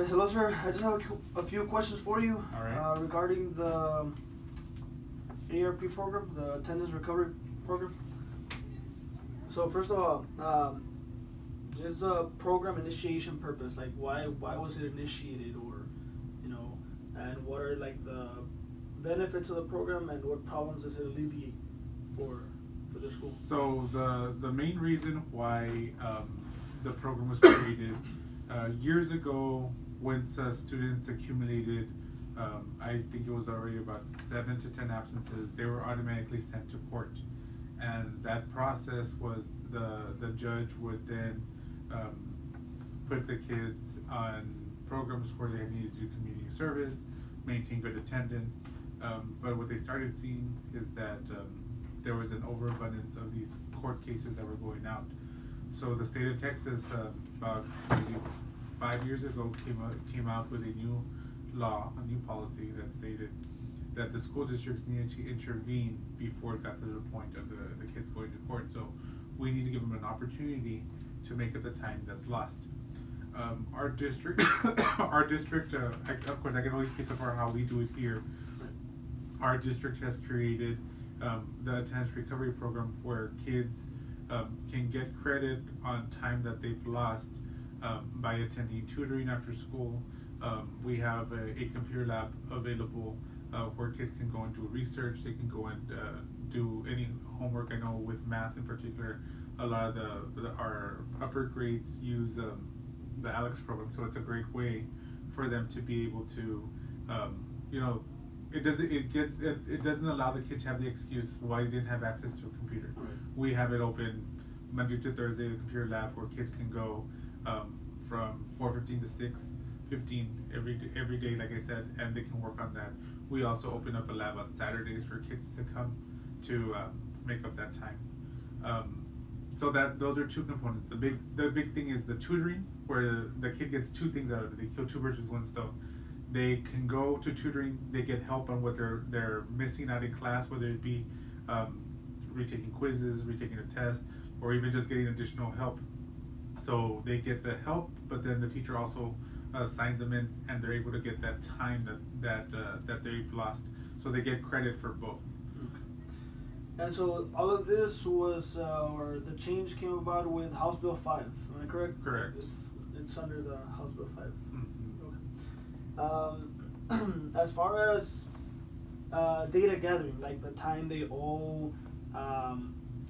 Hello, sir. I just have a few questions for you. All right. Regarding the ARP program, the Attendance Recovery Program. So first of all, just a program initiation purpose. Like, why was it initiated, or, and what are like the benefits of the program, and what problems does it alleviate for the school? So the main reason why the program was created years ago, when students accumulated, I think it was already about 7 to 10 absences, they were automatically sent to court, and that process was the judge would then put the kids on programs where they needed to do community service, maintain good attendance. But what they started seeing is that there was an overabundance of these court cases that were going out. So the state of Texas, about maybe 5 years ago, came out with a new law, a new policy that stated that the school districts needed to intervene before it got to the point of the kids going to court. So we need to give them an opportunity to make up the time that's lost. Our district, of course, I can only speak for how we do it here. Our district has created the Attendance Recovery Program, where kids can get credit on time that they've lost by attending tutoring after school. We have a computer lab available where kids can go and do research. They can go and do any homework. I know with math in particular, a lot of our upper grades use the Alex program, so it's a great way for them to be able to, it doesn't allow the kids to have the excuse why they didn't have access to a computer. Right. We have it open Monday to Thursday, the computer lab, where kids can go from 4:15 to 6:15 every day, like I said, and they can work on that. We also open up a lab on Saturdays for kids to come to make up that time. So those are two components. The big thing is the tutoring, where the kid gets two things out of it. They kill two birds with one stone. They can go to tutoring. They get help on what they're missing out in class, whether it be retaking quizzes, retaking a test, or even just getting additional help. So they get the help, but then the teacher also signs them in, and they're able to get that time that they've lost. So they get credit for both. Okay. And so all of this was, or the change came about with House Bill 5. Am I correct? Correct. It's under the House Bill 5. Mm-hmm. Okay. As far as data gathering, like the time they owe,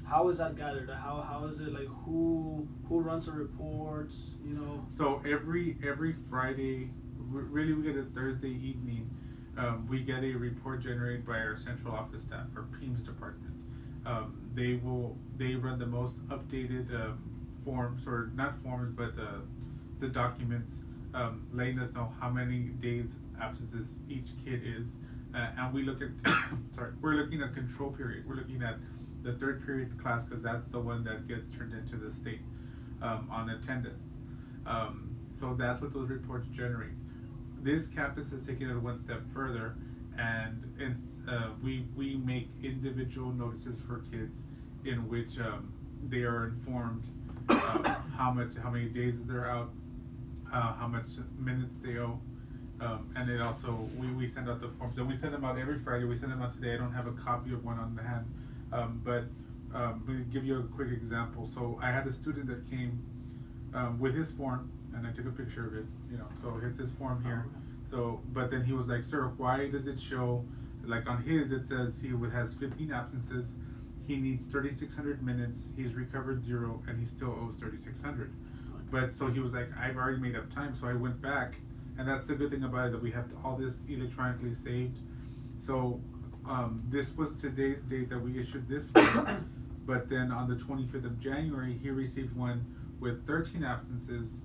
how is that gathered? How is it, like, who runs the reports? So every Friday, really we get a Thursday evening, we get a report generated by our central office staff, our PEMS department. They run the most updated forms, or not forms, but the documents, letting us know how many days absences each kid is, and we look at we're looking at control period. We're looking at the third period class, because that's the one that gets turned into the state on attendance. So that's what those reports generate. This campus is taking it one step further, and we make individual notices for kids in which they are informed how many days they're out, how much minutes they owe, and then also we send out the forms, and we send them out every Friday. We send them out today. I don't have a copy of one on hand. But let me give you a quick example. So I had a student that came with his form, and I took a picture of it, so it's his form here. So, but then he was like, "Sir, why does it show, like on his, it says he has 15 absences, he needs 3,600 minutes, he's recovered 0, and he still owes 3,600. But so he was like, "I've already made up time." So I went back, and that's the good thing about it, that we have all this electronically saved. So this was today's date that we issued this one, but then on the 25th of January, he received one with 13 absences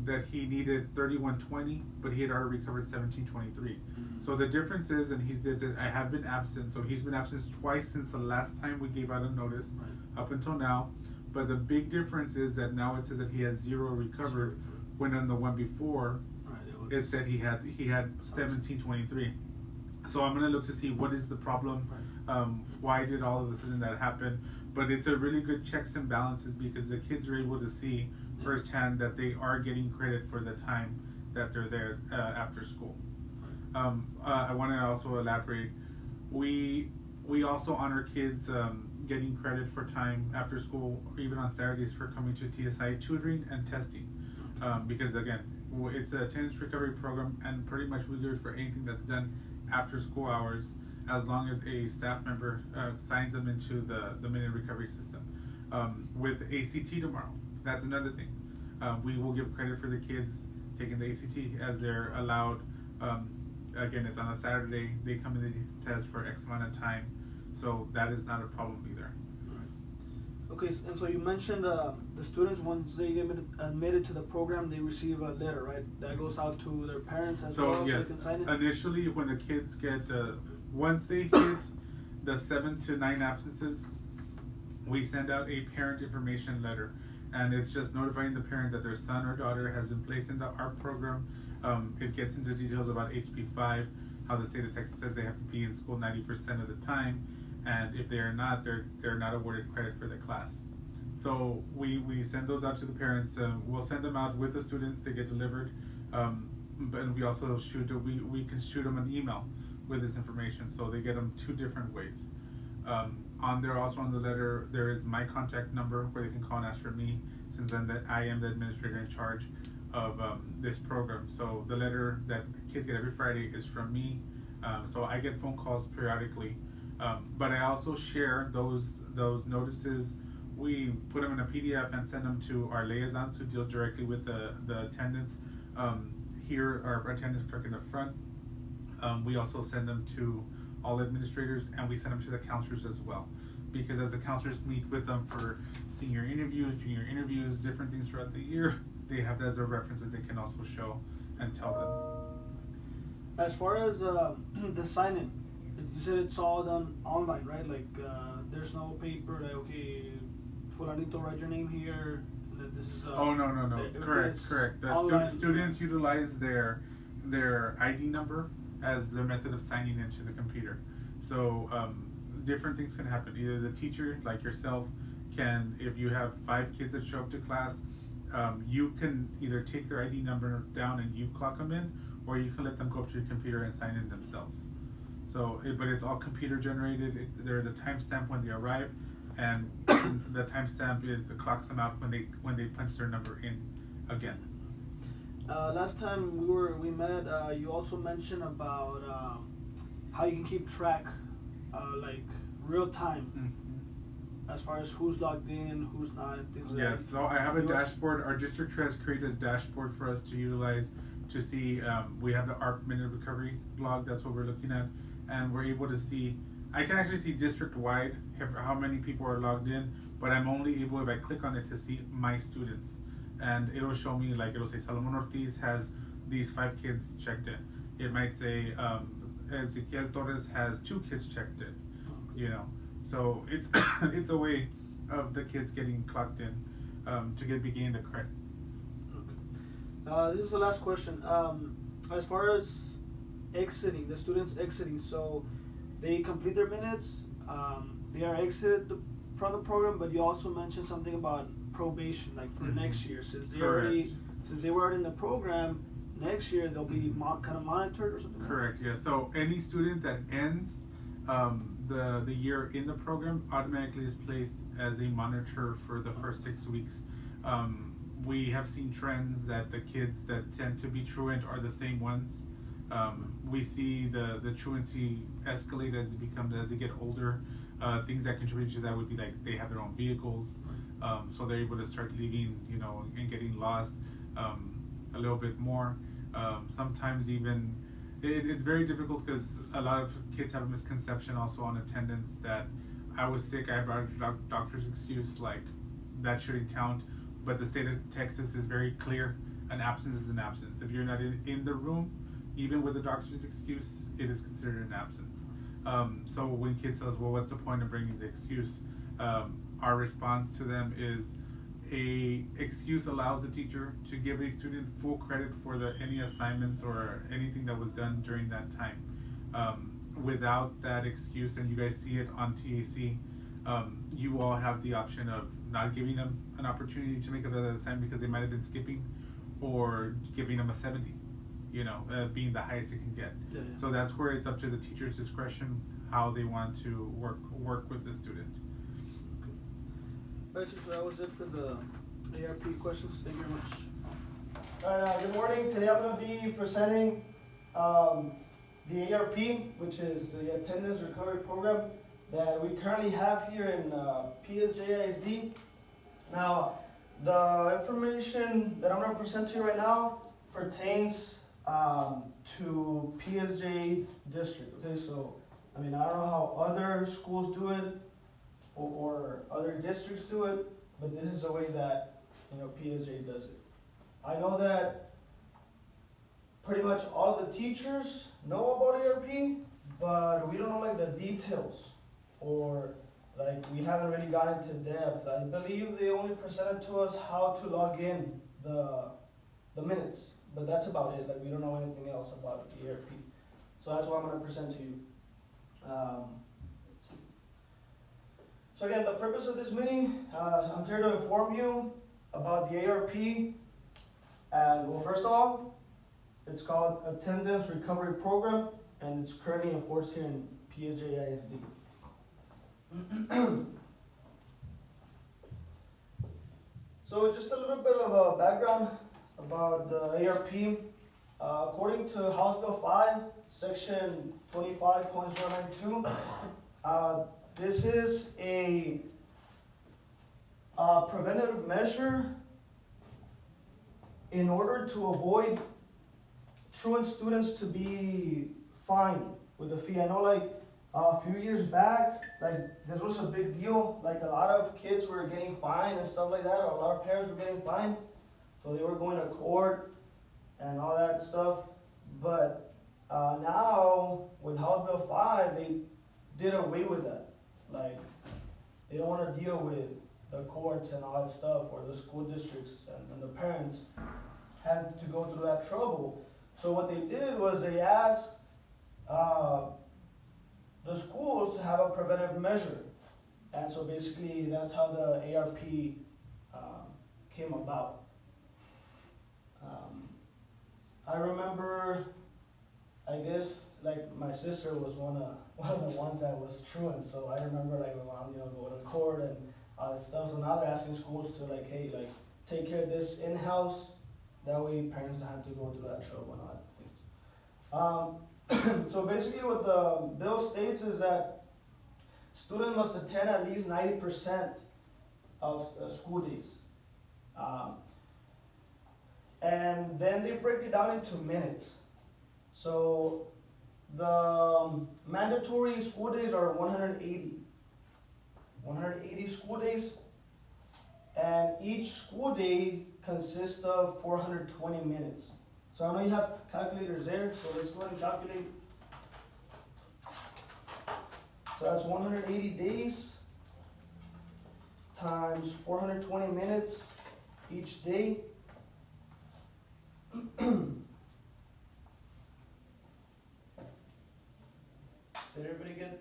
that he needed 3120, but he had already recovered 1723. Mm-hmm. So the difference is, and he did that, I have been absent, so he's been absent twice since the last time we gave out a notice, up until now. But the big difference is that now it says that he has 0 recovered, when on the one before, it said he had 1723. So I'm gonna look to see what is the problem, why did all of a sudden that happen. But it's a really good checks and balances, because the kids are able to see firsthand that they are getting credit for the time that they're there after school. I want to also elaborate. We also honor kids getting credit for time after school, or even on Saturdays for coming to TSI tutoring and testing, because again, it's a attendance recovery program, and pretty much we do it for anything that's done after school hours, as long as a staff member signs them into the minute recovery system. With ACT tomorrow, that's another thing. We will give credit for the kids taking the ACT as they're allowed. Again, it's on a Saturday. They come in the test for X amount of time, so that is not a problem either. Okay, and so you mentioned the students, once they get admitted to the program, they receive a letter, right? That goes out to their parents as well, Yes, so they can sign it? initially when the kids get, once they hit the 7 to 9 absences, we send out a parent information letter, and it's just notifying the parent that their son or daughter has been placed in the ARP program. It gets into details about HB5, how the state of Texas says they have to be in school 90% of the time, and if they are not, they're not awarded credit for the class. So we send those out to the parents. We'll send them out with the students. They get delivered, but we also we can shoot them an email with this information, so they get them 2 different ways. On there, also on the letter, there is my contact number where they can call and ask for me, since that I am the administrator in charge of this program. So the letter that kids get every Friday is from me. So I get phone calls periodically, but I also share those notices. We put them in a PDF and send them to our liaisons who deal directly with the attendance. Here, our attendance clerk in the front. We also send them to all administrators, and we send them to the counselors as well, because as the counselors meet with them for senior interviews, junior interviews, different things throughout the year, they have that as a reference that they can also show and tell them. As far as the sign-in, you said it's all done online, right? Like there's no paper, like, okay, fulanito, write your name here, and then this is oh, no. Correct. The students utilize their ID number as their method of signing into the computer. So different things can happen. Either the teacher, like yourself, can, if you have 5 kids that show up to class, you can either take their ID number down and you clock them in, or you can let them go up to your computer and sign in themselves. So, but it's all computer generated. There's a timestamp when they arrive, and the timestamp clocks them out when they punch their number in again. Last time we met, you also mentioned about how you can keep track, like real time, as far as who's logged in, who's not, and things like that. Yes, so I have a dashboard. Our district has created a dashboard for us to utilize to see. We have the ARP minute recovery log. That's what we're looking at, and we're able to see. I can actually see district-wide how many people are logged in, but I'm only able, if I click on it, to see my students. And it'll show me, like, it'll say Salomon Ortiz has these 5 kids checked in. It might say Ezequiel Torres has 2 kids checked in, you know. So it's it's a way of the kids getting clocked in to begin the credit. Okay. This is the last question. As far as exiting, the students exiting, so they complete their minutes, they are exited from the program, but you also mentioned something about probation, like for next year, since they were already in the program. Next year they'll be kind of monitored or something. Correct. Yeah. So any student that ends the year in the program automatically is placed as a monitor for the first 6 weeks. We have seen trends that the kids that tend to be truant are the same ones. We see the truancy escalate as they get older. Things that contribute to that would be like they have their own vehicles, so they're able to start leaving, you know, and getting lost a little bit more. Sometimes even it's very difficult because a lot of kids have a misconception also on attendance that I was sick, I brought a doctor's excuse, like that shouldn't count. But the state of Texas is very clear: an absence is an absence. If you're not in the room, even with a doctor's excuse, it is considered an absence. So when kids tell us, well, what's the point of bringing the excuse? Our response to them is a excuse allows the teacher to give a student full credit for any assignments or anything that was done during that time. Without that excuse, and you guys see it on TAC, you all have the option of not giving them an opportunity to make another assignment because they might have been skipping, or giving them a 70 being the highest it can get. Yeah. So that's where it's up to the teacher's discretion how they want to work with the student. Alright, so that was it for the ARP questions. Thank you very much. Alright, good morning. Today I'm going to be presenting the ARP, which is the Attendance Recovery Program that we currently have here in PSJISD. Now, the information that I'm going to present to you right now pertains to PSJ district. Okay, so I don't know how other schools do it or other districts do it, but this is the way that PSJ does it. I know that pretty much all the teachers know about ARP, but we don't know like the details, or like we haven't really gone into depth. I believe they only presented to us how to log in the minutes, but that's about it. Like we don't know anything else about the ARP. So that's what I'm going to present to you. So again, the purpose of this meeting, I'm here to inform you about the ARP. And well, first of all, it's called Attendance Recovery Program, and it's currently enforced here in PSJISD. So just a little bit of a background about the ARP. According to House Bill 5, Section 25.092, this is a preventative measure in order to avoid truant students to be fined with a fee. I know like a few years back, like this was a big deal. Like a lot of kids were getting fined and stuff like that, or a lot of parents were getting fined. So they were going to court and all that stuff. But now with House Bill 5, they did away with that. Like they don't want to deal with the courts and all that stuff, or the school districts and the parents had to go through that trouble. So what they did was they asked the schools to have a preventive measure. And so basically that's how the ARP came about. I remember, I guess, like my sister was one of the ones that was truant. So I remember like my mom, going to court and all that stuff. So now they're asking schools to like, hey, like take care of this in-house. That way parents don't have to go through that trouble and all that things. So basically what the bill states is that students must attend at least 90% of school days. And then they break it down into minutes. So the mandatory school days are 180 school days, and each school day consists of 420 minutes. So I know you have calculators there, so let's go ahead and calculate. So that's 180 days times 420 minutes each day. Did everybody get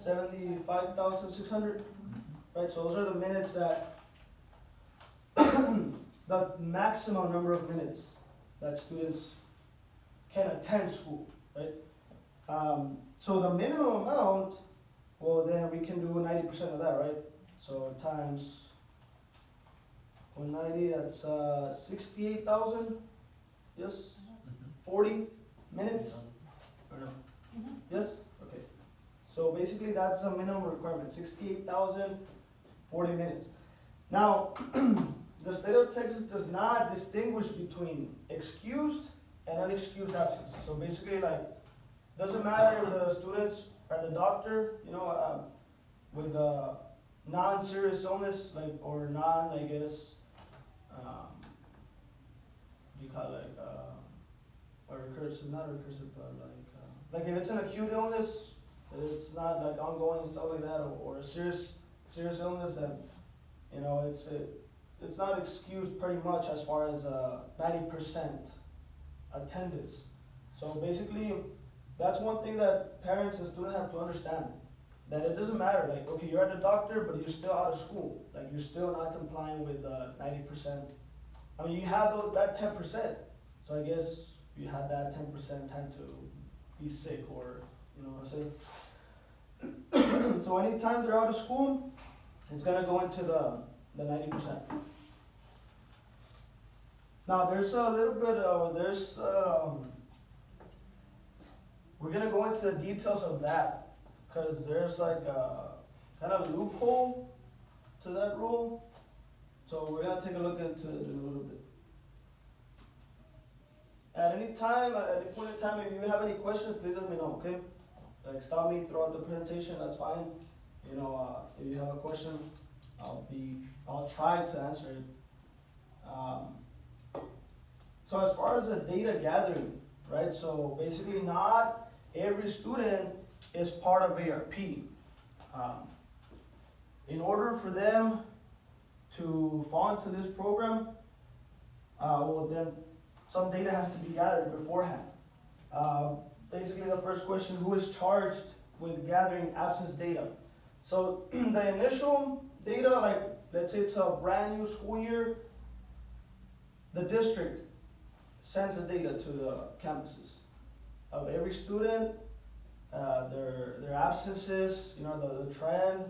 75,600? Right, so those are the minutes that the maximum number of minutes that students can attend school, right? So the minimum amount, well then we can do 90% of that, right? So times 190, that's 68,000, yes? 40 minutes? Or no? Yes? Okay. So basically that's a minimum requirement, 68,000, 40 minutes. Now, the state of Texas does not distinguish between excused and unexcused absence. So basically, like, doesn't matter if the students are the doctor, with a non-serious illness, like, or non, I guess, what do you call it, or recursive, not recursive, but like if it's an acute illness, it's not like ongoing and stuff like that, or a serious illness, then, it's not excused pretty much as far as 90% attendance. So basically, that's one thing that parents and students have to understand, that it doesn't matter, like, okay, you're at the doctor, but you're still out of school, like you're still not complying with 90%. I mean, you have that 10%, so So I guess you had that 10% time to be sick, or, you know what I'm saying? So anytime they're out of school, it's gonna go into the 90%. Now there's a little bit of, we're gonna go into the details of that, because there's like a kind of loophole to that rule. So we're gonna take a look into it in a little bit. At any time, at any point in time, if you have any questions, please let me know, okay? Like, stop me throughout the presentation, that's fine. You know, if you have a question, I'll try to answer it. So as far as the data gathering, right? So basically, not every student is part of ARP. In order for them to fall into this program, well then some data has to be gathered beforehand. Basically the first question, who is charged with gathering absence data? So the initial data, like let's say it's a brand new school year, the district sends the data to the campuses of every student, their absences, you know, the trend.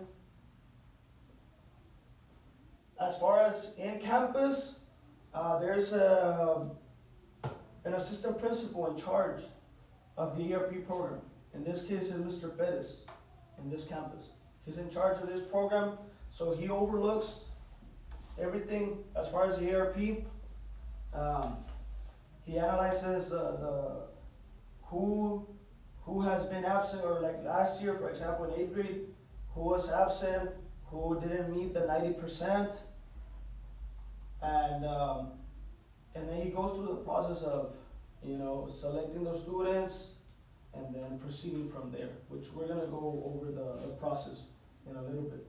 As far as in campus, there's an assistant principal in charge of the ERP program. In this case, is Mr. Perez in this campus. He's in charge of this program, so he overlooks everything as far as the ERP. He analyzes who has been absent, or like last year, for example, in 8th grade, who was absent, who didn't meet the 90%, and then he goes through the process of, you know, selecting those students and then proceeding from there, which we're gonna go over the process in a little bit.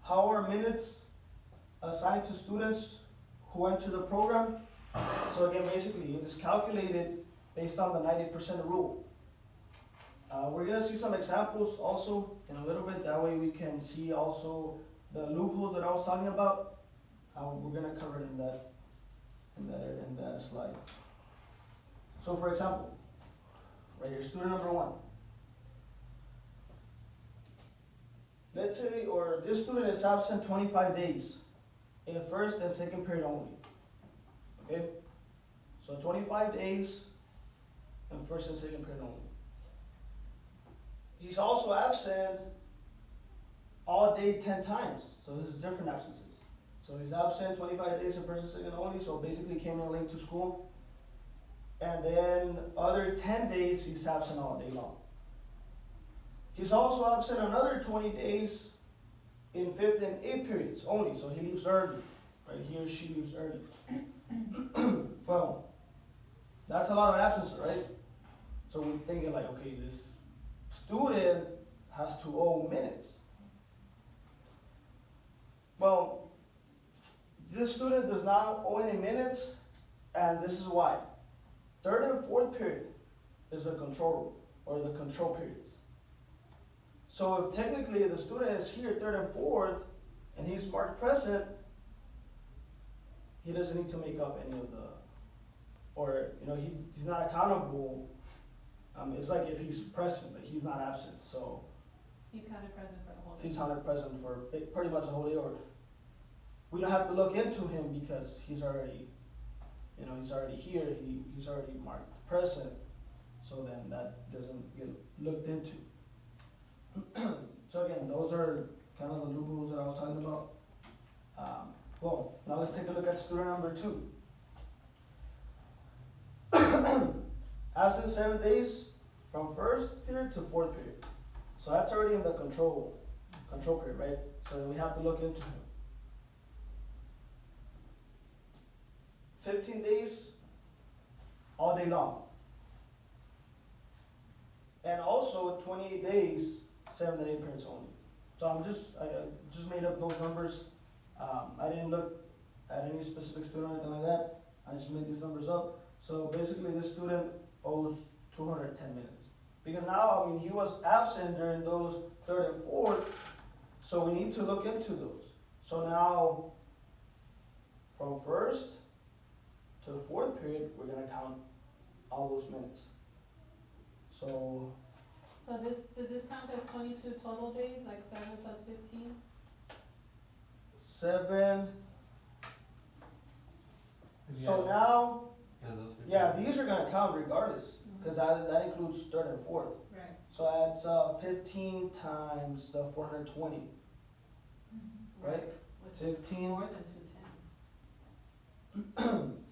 How are minutes assigned to students who enter the program? So again, basically, it is calculated based on the 90% rule. We're gonna see some examples also in a little bit, that way we can see also the loopholes that I was talking about. We're gonna cover it in that slide. So for example, right here, student number 1. Let's say, or this student is absent 25 days in first and second period only. Okay? So 25 days in first and second period only. He's also absent all day 10 times. So this is different absences. So he's absent 25 days in first and second only, so basically came in late to school. And then other 10 days he's absent all day long. He's also absent another 20 days in 5th and 8th periods only, so he leaves early. Right, he or she leaves early. Well, that's a lot of absences, right? So we're thinking like, okay, this student has to owe minutes. Well, this student does not owe any minutes, and this is why. 3rd and 4th period is the control room, or the control periods. So if technically the student is here 3rd and 4th, and he's marked present, he doesn't need to make up any of the, or, you know, he's not accountable. It's like if he's present, but he's not absent, so. He's kind of present for the whole day. He's 100% present for pretty much the whole day, or we don't have to look into him because he's already, you know, he's already here, he's already marked present, so then that doesn't get looked into. So again, those are kind of the loopholes that I was talking about. Well, now let's take a look at student number 2. Absent 7 days from 1st period to 4th period. So that's already in the control period, right? So we have to look into him. 15 days, all day long. And also 28 days, 7 to 8 periods only. So I just made up those numbers. I didn't look at any specific student or anything like that. I just made these numbers up. So basically this student owes 210 minutes. Because now, I mean, he was absent during those 3rd and 4th, so we need to look into those. So now, from first to the fourth period, we're gonna count all those minutes. So, So this, does this count as 22 total days, like 7 plus 15? 7, so now, yeah, these are gonna count regardless, cause that includes third and fourth. Right. So that's 15 times 420, right? Which is 15. more than 210.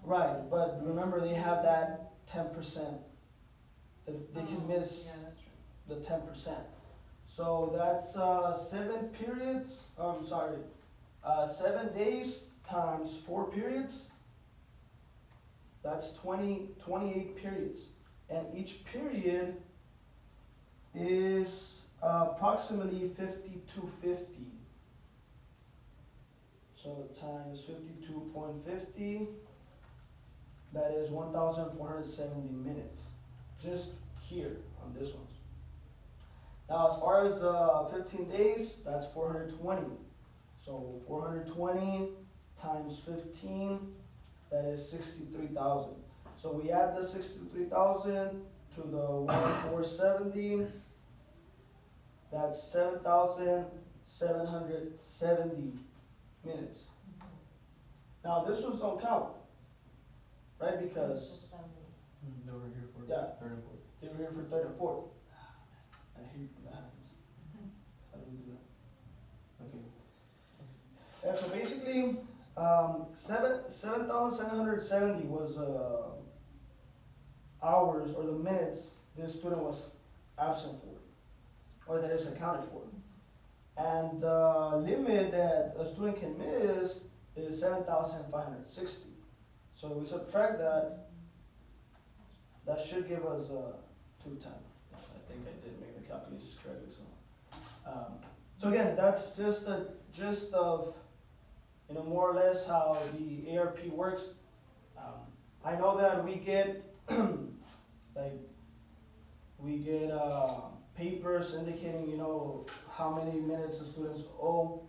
Right, but remember they have that 10%. They can miss Yeah, that's true. the 10%. So that's 7 periods, 7 days times 4 periods. That's 28 periods. And each period is approximately 5250. So times 52.50, that is 1,470 minutes, just here on this one. Now as far as 15 days, that's 420. So 420 times 15, that is 63,000. So we add the 63,000 to the 1,470, that's 7,770 minutes. Now this ones don't count, right? Because They were here for Yeah. third and fourth. they were here for third and fourth. I hate when that happens. How do we do that? Okay. And so basically, 7,770 was hours or the minutes this student was absent for, or that is accounted for. And the limit that a student can miss is 7,560. So we subtract that, that should give us 210. I think I did make the calculations correctly. So again, that's just a gist of, more or less how the ARP works. I know that we get papers indicating, how many minutes the students owe.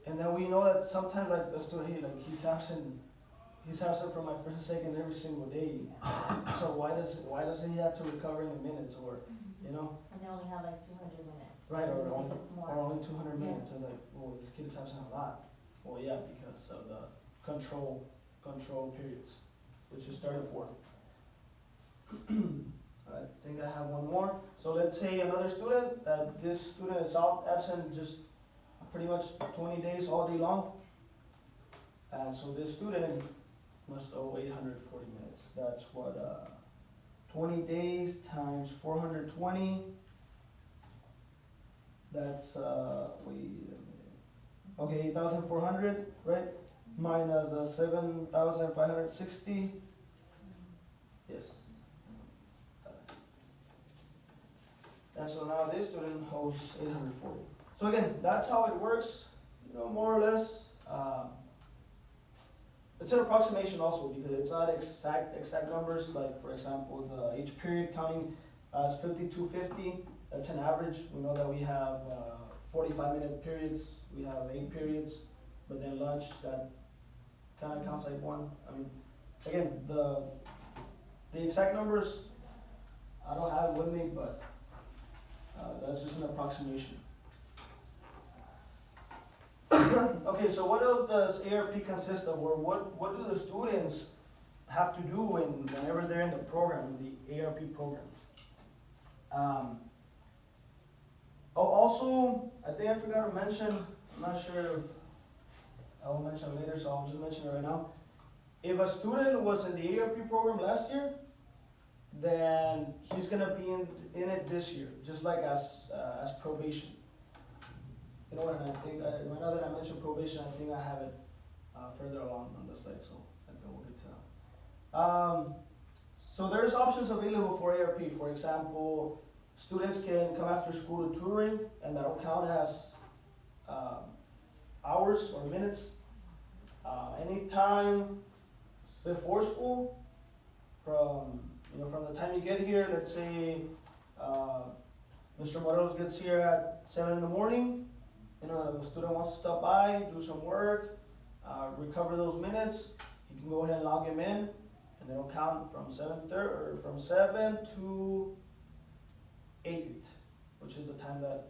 And then we know that sometimes like a student, hey, like he's absent from my first and second every single day. So why doesn't he have to recover in the minutes, or, And they only have like 200 minutes. right, or I think only, it's more. or only 200 Yeah. minutes? It's like, well, this kid is absent a lot. Well, yeah, because of the control periods, which is third and fourth. I think I have one more. So let's say another student, that this student is absent just pretty much 20 days all day long. And so this student must owe 840 minutes. That's what, 20 days times 420. That's, wait a minute. Okay, 8,400, right? Minus 7,560. Yes. And so now this student owes 840. So again, that's how it works, more or less. It's an approximation also, because it's not exact numbers. Like for example, each period counting as 5250. That's an average. We know that we have 45-minute periods. We have 8 periods, but then lunch, that kind of counts like one. I mean, again, the exact numbers I don't have it with me, but that's just an approximation. Okay, so what else does ARP consist of, or what do the students have to do whenever they're in the program, the ARP program? Also, I think I forgot to mention, I'm not sure if I will mention it later, so I'll just mention it right now. If a student was in the ARP program last year, then he's gonna be in it this year, just like as probation. You know what, and I think, now that I mentioned probation, I think I have it further along on the slide, so I think we'll get to that. So there's options available for ARP. For example, students can come after school to tutoring, and that'll count as hours or minutes. Anytime before school, from the time you get here, let's say Mr. Morelos gets here at 7 in the morning. The student wants to stop by, do some work, recover those minutes, he can go ahead and log him in, and it'll count from 7 to 8, which is the time that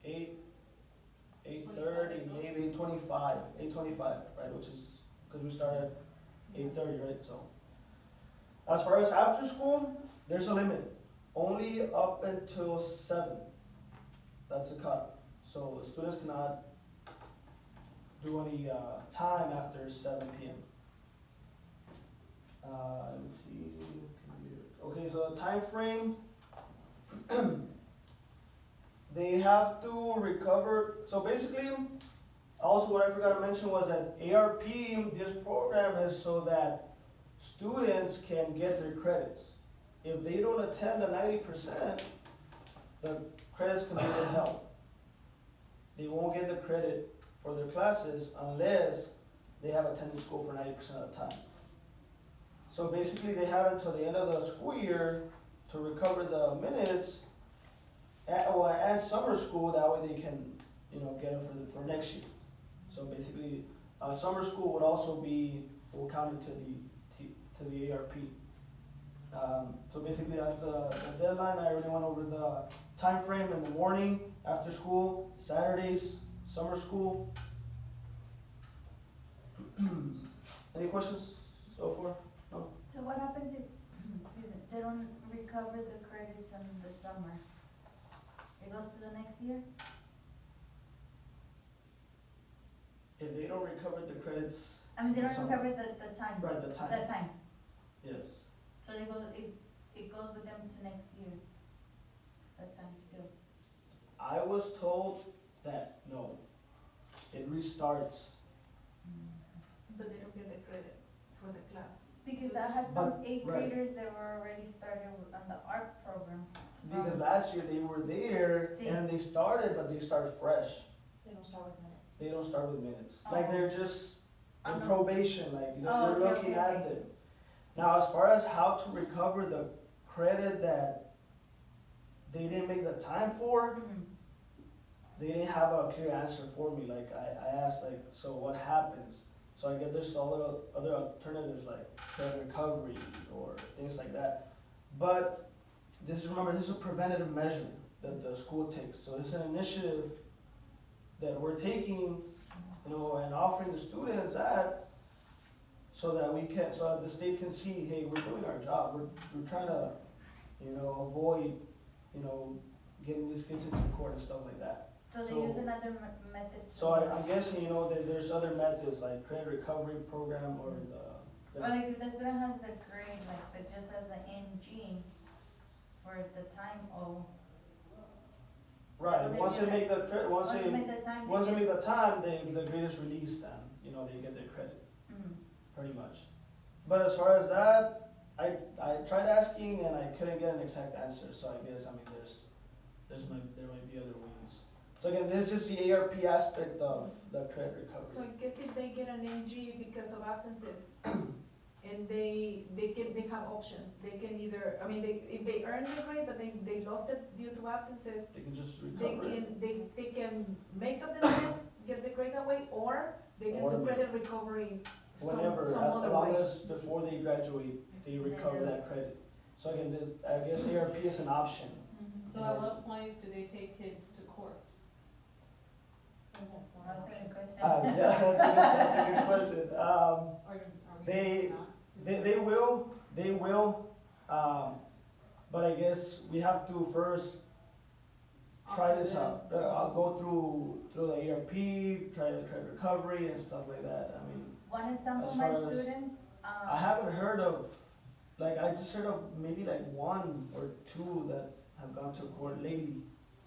8:30, maybe 8:25, right? Which is because we start at 8:30, right? So as far as after school, there's a limit, only up until 7. That's a cut. So students cannot do any time after 7 p.m. Let me see. Okay, so the time frame. They have to recover. So basically, also what I forgot to mention was that ARP, this program is so that students can get their credits. If they don't attend the 90%, the credits can be withheld. They won't get the credit for their classes unless they have attended school for 90% of the time. So basically they have until the end of the school year to recover the minutes and summer school, that way they can, get it for next year. So basically, summer school would also will count into the ARP. So basically that's the deadline. I already went over the time frame in the morning, after school, Saturdays, summer school. Any questions so far? No? So what happens if, they don't recover the credits in the summer? It goes to the next year? If they don't recover the credits. I mean, they don't Summer. recover the time. Right, the time. The time. Yes. So it goes with them to next year. That time still. I was told that no, it restarts. But they don't get the credit for the class. Because I had some But- 8th right. graders that were already started on the art program. Because last year they were there See. and they started, but they start fresh. They don't start with minutes. They don't start with minutes. Like Oh. they're just I in know. probation, like you're Oh, okay, looking okay, at okay. them. Now, as far as how to recover the credit that they didn't make the time for, Mhm. they didn't have a clear answer for me. Like I asked, like, so what happens? So I guess there's other alternatives like credit recovery or things like that. But remember, this is a preventative measure that the school takes. So it's an initiative that we're taking, and offering the students that, so that the state can see, hey, we're doing our job. We're trying to, avoid, getting these kids into court and stuff like that. So they So- use another method. So I'm guessing, that there's other methods like credit recovery program or Or like if the student has the grade, like, but just has the NG for the time of. right, Maybe once they like- make the credit, once Once they you make the time. Once they they make the time, the grade is released, and, they get their credit, Mhm. pretty much. But as far as that, I tried asking and I couldn't get an exact answer, so I guess, there might be other ways. So again, this is just the ARP aspect of the credit So recovery. I guess if they get an NG because of absences, and they have options, they can either, if they earn the grade, but they lost it due to absences, They can just they recover it. can, they can make up the minutes, get the grade that way, or they can Or do they- credit recovery some Whenever, as other long way. as before they graduate, they recover that credit. So again, I guess ARP is an option. Mhm. So at what point do they take kids to court? That's a good question. Yeah, that's a good question. Are we They- not? They will, but I guess we have to first try this out. I'll go through the ARP, try the credit recovery and stuff like that. One example, As my far as- students, I haven't heard of, I just heard of maybe one or two that have gone to court lately.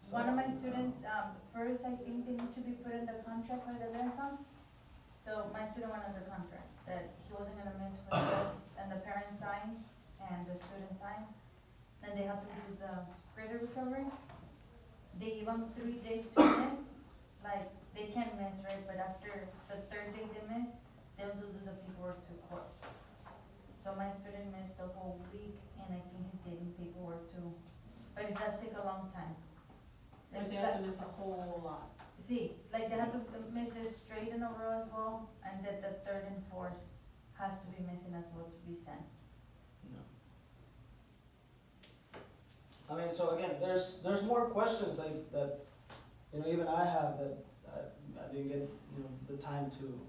one of my students, first I think they need to be put in the contract with the liaison. So my student went under contract, that he wasn't gonna miss for the rest, and the parent signs, and the student signs. Then they have to do the credit recovery. They give them 3 days to miss, like, they can miss, right, but after the 3rd day they miss, they'll do the paperwork to court. So my student missed the whole week, and I think he's getting paperwork too, but it does take a long time. But they have to miss a whole lot. see, like they have to miss it straight in a row as well, and that the third and fourth has to be missing as well to be sent. No. I mean, so again, there's more questions like that, you know, even I have that I didn't get, you know, the time to.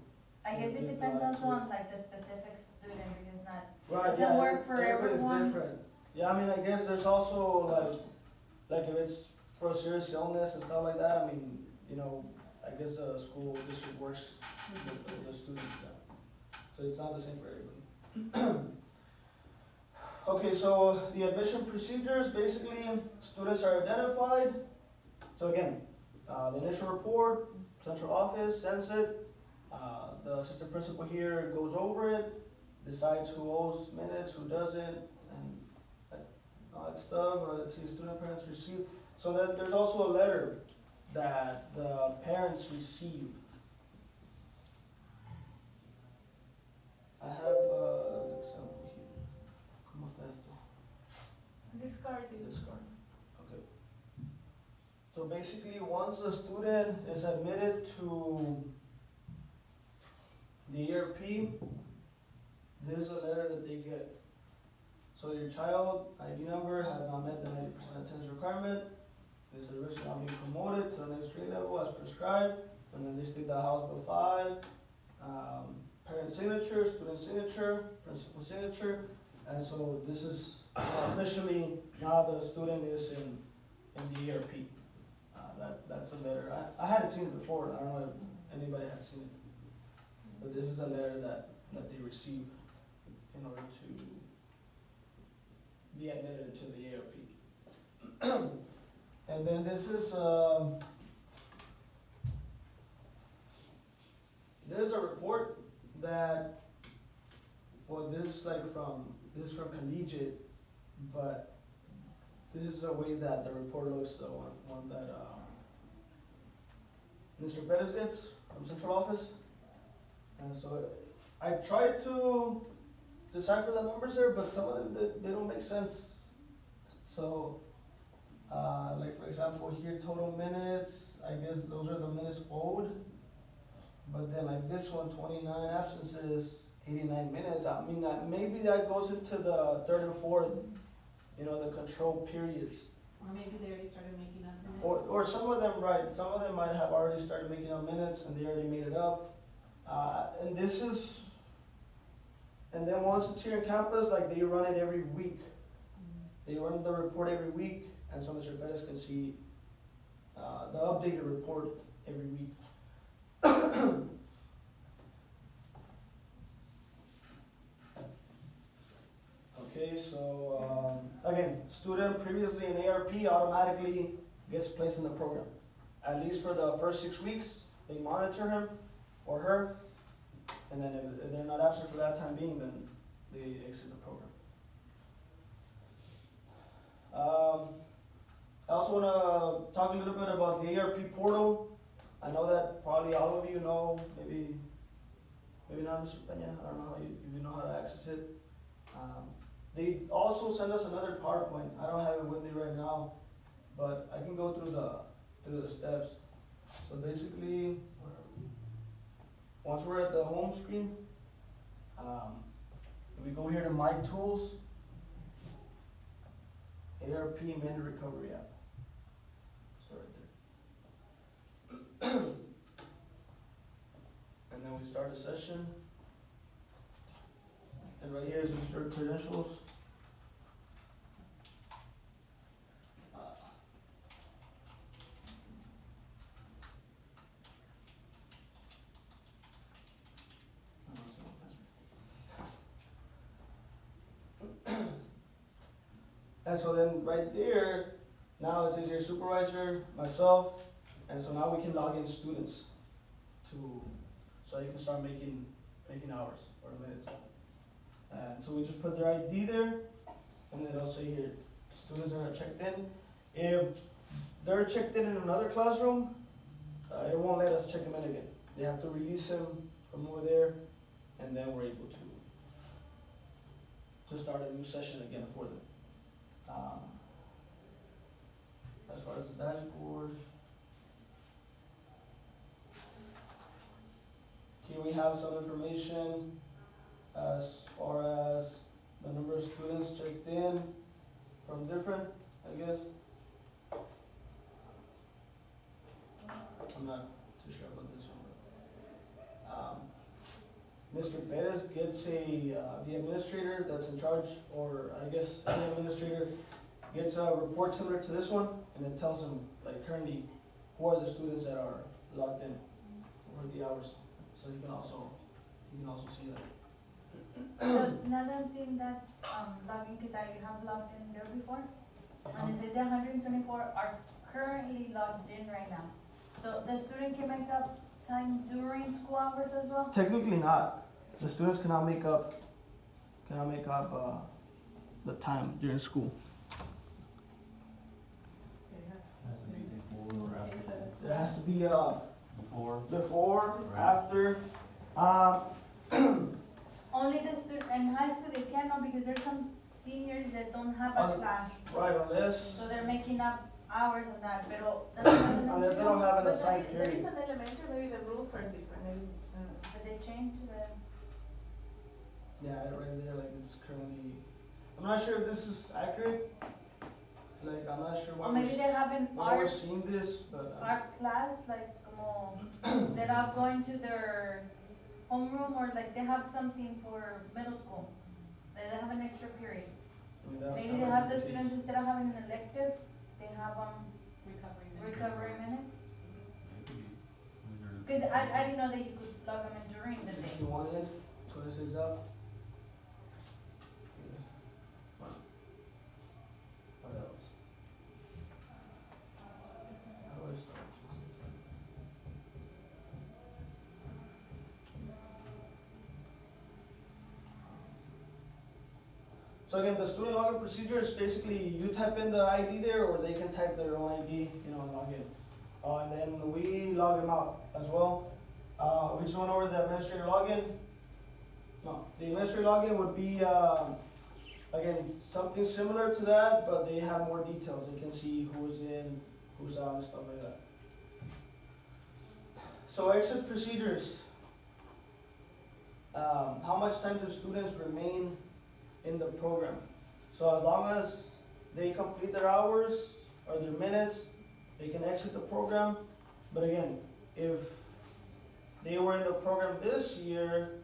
I guess it Yeah, depends yeah, also so- on like the specific student, because not, Right, it yeah, doesn't work for everybody's everyone. different. Yeah, I mean, I guess there's also like if it's for a serious illness and stuff like that, I mean, you know, I guess a school district works with the students, yeah. So it's not the same for everybody. Okay, so the admission procedures, basically, students are identified. So again, the initial report, central office sends it. The assistant principal here goes over it, decides who owes minutes, who doesn't, and all that stuff. Let's see, student parents receive. So that there's also a letter that the parents receive. I have an example here. ¿Cómo está esto? Discarded. This card. Okay. So basically, once a student is admitted to the ERP, there's a letter that they get. So your child ID number has not met the 90% attendance requirement. This is risk of not being promoted to the next grade level as prescribed. And then they state the House Bill 5, parent signature, student signature, principal signature. And so this is officially now the student is in the ERP. That's a letter. I hadn't seen it before. I don't know if anybody had seen it. But this is a letter that they receive in order to be admitted to the ERP. And then this is there's a report that, well, this is from collegiate, but this is a way that the report looks, the one that Mr. Perez gets from central office. And so I tried to decipher the numbers there, but some of them, they don't make sense. So, like for example, here total minutes, I guess those are the minutes owed. But then like this one, 29 absences, 89 minutes. I mean, maybe that goes into the third and fourth, you know, the control periods. Or maybe they already started making up minutes. Or some of them, right, some of them might have already started making up minutes and they already made it up. And this is, and then once it's here in campus, like they run it every week. They run the report every week, and so Mr. Perez can see the updated report every week. Okay, so again, student previously in ARP automatically gets placed in the program. At least for the first 6 weeks, they monitor him or her, and then if they're not absent for that time being, then they exit the program. I also want to talk a little bit about the ARP portal. I know that probably all of you know, maybe not, Mr. Peña, I don't know if you know how to access it. They also send us another PowerPoint. I don't have it with me right now, but I can go through the steps. So basically, once we're at the home screen, we go here to My Tools, ARP Mini Recovery app. So right there. And then we start a session. And right here is just your credentials. And so then right there, now it says your supervisor, myself, and so now we can log in students so you can start making hours or minutes. And so we just put their ID there, and then it'll say here, students are checked in. If they're checked in another classroom, it won't let us check them in again. They have to release them from over there, and then we're able to start a new session again for them. As far as the dashboard, we have some information as far as the number of students checked in from different, I guess. I'm not too sure about this one. Mr. Perez gets the administrator that's in charge, or I guess the administrator gets a report similar to this one, and it tells him, like, currently, who are the students that are logged in for the hours, so he can also see that. So now that I'm seeing that, login, cause I have logged in there before, and it says that 124 are currently logged in right now. So the student can make up time during school hours as well? Technically not. The students cannot make up the time during school. It has to be before, after. Only the student, in high school they cannot because there's some seniors that don't have a class. Right, unless So they're making up hours of that, pero unless they don't have an But assigned there is period. an elementary, maybe the rules are different, maybe, But they change the, Yeah, right there, like it's currently. I'm not sure if this is accurate. Like, I'm not sure or what maybe they have an we're art, seeing this, but. art class, like, como, instead of going to their homeroom, or like they have something for middle school. They have an extra period. I mean, that Maybe they might have be the case. students, instead of having an elective, they have, Recovery minutes. recovery minutes. Cause I didn't know that you could log them in during the day. 61 in, 26 out. Yes. Wow. What else? How do I start? So again, the student login procedure is basically you type in the ID there, or they can type their own ID, and log in. And then we log them out as well. We just went over the administrator login. No, the administrator login would be, again, something similar to that, but they have more details. They can see who's in, who's out, and stuff like that. So exit procedures. How much time do students remain in the program? So as long as they complete their hours or their minutes, they can exit the program. But again, if they were in the program this year,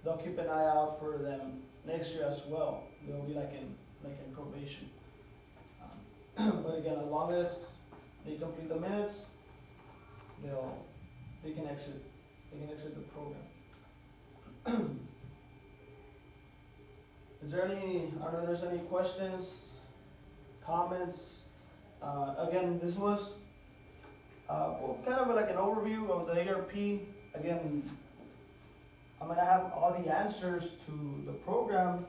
they'll keep an eye out for them next year as well. They'll be like in probation. But again, as long as they complete the minutes, they can exit the program. Is there any, I don't know if there's any questions, comments? Again, this was well, kind of like an overview of the ARP. Again, I'm gonna have all the answers to the program,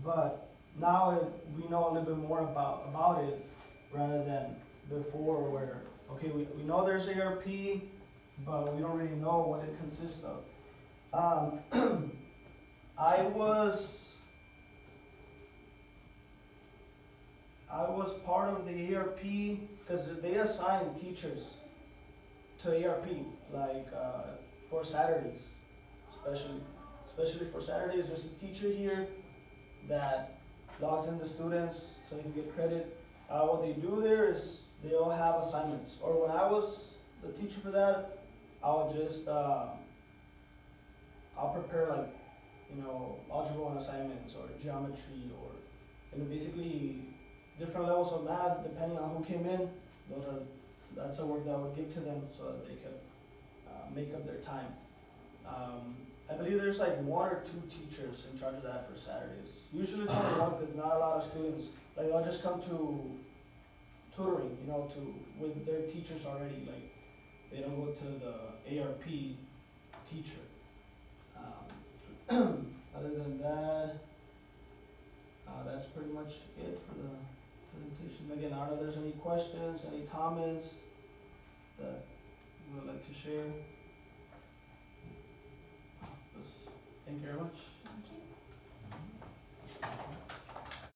but now we know a little bit more about it rather than before, where, okay, we know there's ARP, but we don't really know what it consists of. I was part of the ARP because they assign teachers to ARP, like for Saturdays, especially for Saturdays. There's a teacher here that logs in the students so he can get credit. What they do there is they'll have assignments. Or when I was the teacher for that, I would just I'll prepare like algebra 1 assignments or geometry or basically different levels of math depending on who came in. That's a work that I would give to them so that they could make up their time. I believe there's like 1 or 2 teachers in charge of that for Saturdays. Usually it's only one because not a lot of students, like they'll just come to tutoring, with their teachers already. Like they don't go to the ARP teacher. Other than that, that's pretty much it for the presentation. Again, I don't know if there's any questions, any comments that you would like to share. Thank you very much.